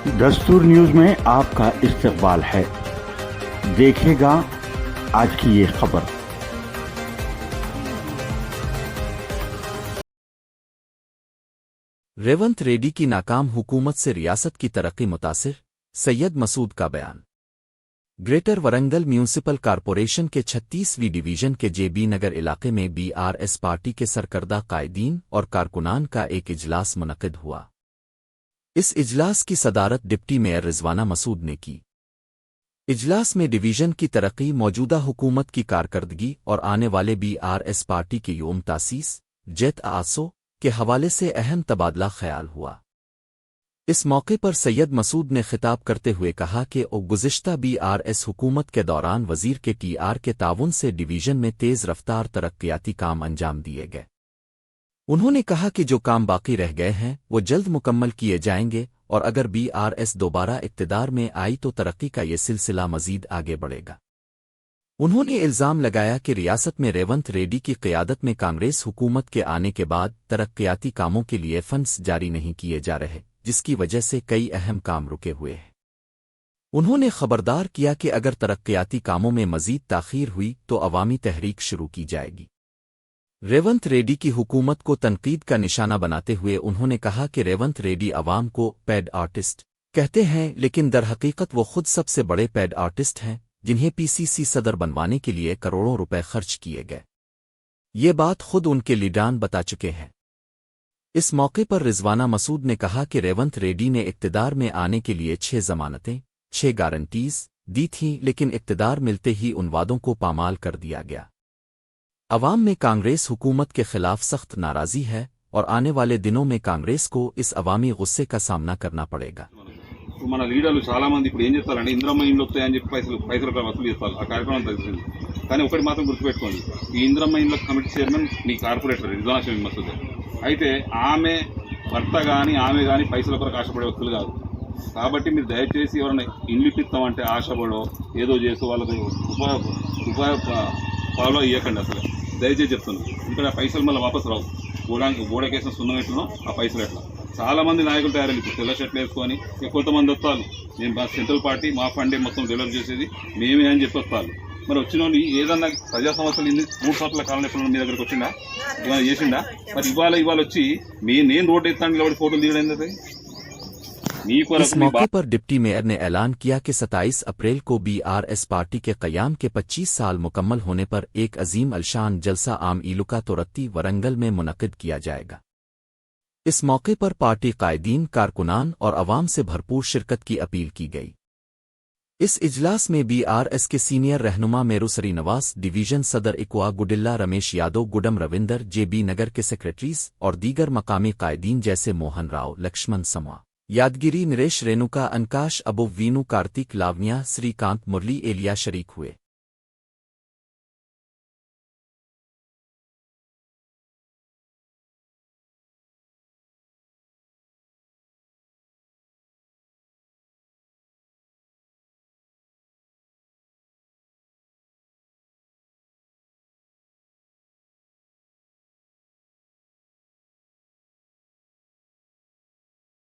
दस्तूर न्यूज में आपका इस्तकबाल है। देखिएगा आज की ये खबर। रेवंत रेड्डी की नाकाम हुकूमत से रियासत की तरक्की मुतासिर, सैयद मसूद का बयान। ग्रेटर वरंगल म्यूनिसिपल कॉरपोरेशन के 36वीं डिवीजन के जेबी नगर इलाके में बीआरएस पार्टी के सरकर्दा कायदीन और कारकुनान का एक इजलास मुनक़िद हुआ। इस इजलास की सदारत डिप्टी मेयर रिजवाना मसूद ने की। इजलास में डिवीजन की तरक्की, मौजूदा हुकूमत की कारकर्दगी और आने वाले बीआरएस पार्टी के योम तासीस जेत आसो के हवाले से अहम तबादला ख्याल हुआ। इस मौके पर सैयद मसूद ने खिताब करते हुए कहा कि गुज़िश्ता बीआरएस हुकूमत के दौरान वज़ीर के टीआर के ताउन से डिवीजन में तेज़ रफ्तार तरक्याती काम अंजाम दिए गए। उन्होंने कहा कि जो काम बाकी रह गए हैं वो जल्द मुकम्मल किए जाएंगे और अगर बीआरएस दोबारा इक़्तिदार में आई तो तरक्की का ये सिलसिला मज़ीद आगे बढ़ेगा। उन्होंने इल्ज़ाम लगाया कि रियासत में रेवंत रेड्डी की क़यादत में कांग्रेस हुकूमत के आने के बाद तरक्याती कामों के लिए फंड्स जारी नहीं किए जा रहे, जिसकी वजह से कई अहम काम रुके हुए हैं। उन्होंने खबरदार किया कि अगर तरक्याती कामों में मज़ीद ताख़ीर हुई तो अवामी तहरीक शुरू की जाएगी। रेवंत रेड्डी की हुकूमत को तनकीद का निशाना बनाते हुए उन्होंने कहा कि रेवंत रेड्डी अवाम को पेड आर्टिस्ट कहते हैं, लेकिन दरहकीकत वो खुद सबसे बड़े पेड आर्टिस्ट हैं, जिन्हें पीसीसी सदर बनवाने के लिए करोड़ों रुपए खर्च किए गए। ये बात खुद उनके लीडरान बता चुके हैं। इस मौके पर रिजवाना मसूद ने कहा कि रेवंत रेड्डी ने इक़्तिदार में आने के लिए 6 ज़मानतें, 6 गारंटीज दी थीं, लेकिन इक़्तिदार मिलते ही उन वादों को पामाल कर दिया गया। अवाम में कांग्रेस हुकूमत के खिलाफ सख्त नाराज़ी है और आने वाले दिनों में कांग्रेस को इस अवामी गुस्से का सामना करना पड़ेगा। మన లీడర్లు చాలా మంది ఇప్పుడు ఏం చేస్తారంటే ఇంద్రమ్మ ఇండ్లు వస్తాయని చెప్పి పైసలు వసూలు చేస్తారు. ఆ కార్యక్రమం తెలిసింది. కానీ ఒకటి మాత్రం గుర్తుపెట్టుకోండి, ఈ ఇంద్రమ్మ ఇండ్ల కమిటీ చైర్మన్ మీ కార్పొరేటర్ రిజ్వానా షమీమ్ మసూద్. అయితే ఆమె భర్త కానీ ఆమె కానీ పైసల కొరకు ఆశపడే వ్యక్తులు కాదు. కాబట్టి మీరు దయచేసి ఎవరైనా ఇండ్లు ఇప్పిస్తామంటే ఆశపడో ఏదో చేసి వాళ్ళకి ఫాలో ఇవ్వకండి. అసలు దయచేసి చెప్తున్నాను, ఇక్కడ పైసలు మళ్ళీ వాపసు రావు. గోడకేసిన సున్నం ఎట్లనో ఆ పైసలు ఎట్లా. చాలా మంది నాయకులు తయారయ్యారు. ఇప్పుడు తెల్ల షర్ట్లు వేసుకొని కొంతమంది వస్తారు, నేను సెంట్రల్ పార్టీ మా ఫండే మొత్తం డెవలప్ చేసేది మేమే అని చెప్పి వస్తారు. మరి వచ్చిన వాళ్ళు ఏదన్నా ప్రజా సమస్యలు 3 సంవత్సరాల కాలం ఎప్పుడు మీ దగ్గరికి వచ్చిందా, ఏమైనా చేసిండా? మరి ఇవాళ వచ్చి నేను రోడ్డు ఎత్తాను కాబట్టి ఫోటోలు తీయడం. इस मौके पर डिप्टी मेयर ने ऐलान किया कि 27 अप्रैल को बीआरएस पार्टी के क़याम के 25 साल मुकम्मल होने पर एक अजीम अलशान जलसा आम इलुका तुरत्ती वरंगल में मुनक़िद किया जाएगा। इस मौके पर पार्टी कायदीन, कारकुनान और अवाम से भरपूर शिरकत की अपील की गई। इस इजलास में बीआरएस के सीनियर रहनुमा मेरू श्रीनिवास, डिवीजन सदर इक्वा गुडिल्ला रमेश यादव, गुडम रविंदर, जेबी नगर के सेक्रेटरीज और दीगर मकामी कायदीन जैसे मोहन राव, लक्ष्मण समवा, यादगिरी, नरेश, रेणुका, अनकाश, अबू, वीनू, कार्तिक, लावनिया, श्रीकांत, मुरली, एलिया शरीक हुए।